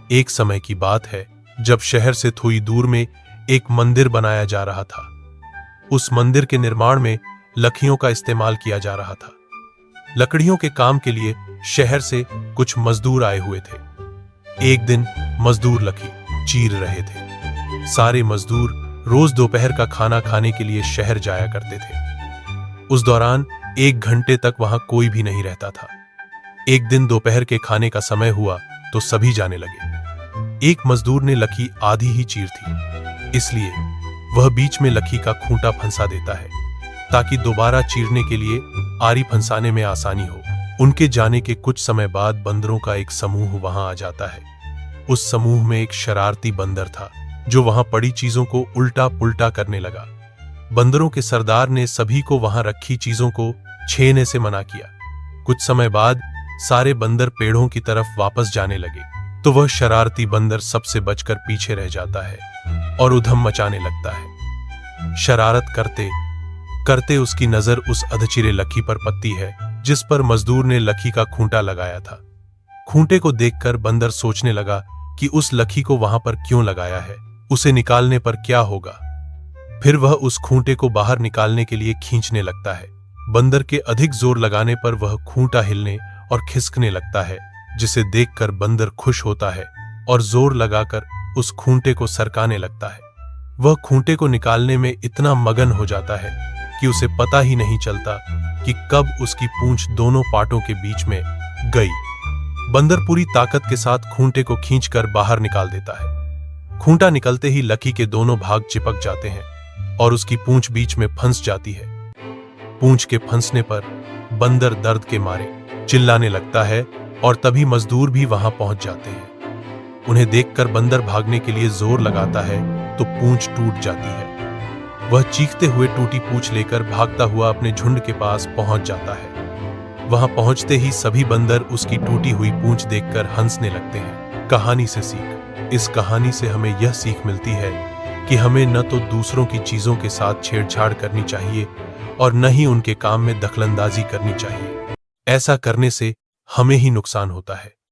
एक समय की बात है जब शहर से थोड़ी दूर में एक मंदिर बनाया जा रहा था। उस मंदिर के निर्माण में लकड़ियों का इस्तेमाल किया जा रहा था। लकड़ियों के काम के लिए शहर से कुछ मजदूर आए हुए थे। एक दिन मजदूर लकड़ी चीर रहे थे। सारे मजदूर रोज दोपहर का खाना खाने के लिए शहर जाया करते थे। उस दौरान 1 घंटे तक वहां कोई भी नहीं रहता था। एक दिन दोपहर के खाने का समय हुआ तो सभी जाने लगे। एक मजदूर ने लकड़ी आधी ही चीर थी, इसलिए वह बीच में लकड़ी का खूंटा फंसा देता है ताकि दोबारा चीरने के लिए आरी फंसाने में आसानी हो। उनके जाने के कुछ समय बाद बंदरों का एक समूह वहां आ जाता है। उस समूह में एक शरारती बंदर था जो वहां पड़ी चीजों को उल्टा पुल्टा करने लगा। बंदरों के सरदार ने सभी को वहां रखी चीजों को छूने से मना किया। कुछ समय बाद सारे बंदर पेड़ों की तरफ वापस जाने लगे तो वह शरारती बंदर सबसे बचकर पीछे रह जाता है और उधम मचाने लगता है। शरारत करते करते उसकी नजर उस अधचिरे लकड़ी पर पड़ती है जिस पर मजदूर ने लकड़ी का खूंटा लगाया था। खूंटे को देखकर बंदर सोचने लगा कि उस लकड़ी को वहां पर क्यों लगाया है, उसे निकालने पर क्या होगा। फिर वह उस खूंटे को बाहर निकालने के लिए खींचने लगता है। बंदर के अधिक जोर लगाने पर वह खूंटा हिलने और खिसकने लगता है, जिसे देखकर बंदर खुश होता है और जोर लगाकर उस खूंटे को सरकाने लगता है। वह खूंटे को निकालने में इतना मगन हो जाता है कि उसे पता ही नहीं चलता कि कब उसकी पूंछ दोनों पाटों के बीच में गई। बंदर पूरी ताकत के साथ खूंटे को खींचकर बाहर निकाल देता है। खूंटा निकलते ही लकड़ी के दोनों भाग चिपक जाते हैं और उसकी पूंछ बीच में फंस जाती है। पूंछ के फंसने पर बंदर दर्द के मारे चिल्लाने लगता है और तभी मजदूर भी वहां पहुंच जाते हैं। उन्हें देखकर बंदर भागने के लिए जोर लगाता है तो पूंछ टूट जाती है। वह चीखते हुए टूटी पूंछ लेकर भागता हुआ अपने झुंड के पास पहुंच जाता है। वहां पहुंचते ही सभी बंदर उसकी टूटी हुई पूंछ देखकर हंसने लगते हैं। कहानी से सीख। इस कहानी से हमें यह सीख मिलती है कि हमें न तो दूसरों की चीजों के साथ छेड़छाड़ करनी चाहिए और न ही उनके काम में दखलंदाजी करनी चाहिए। ऐसा करने से हमें ही नुकसान होता है।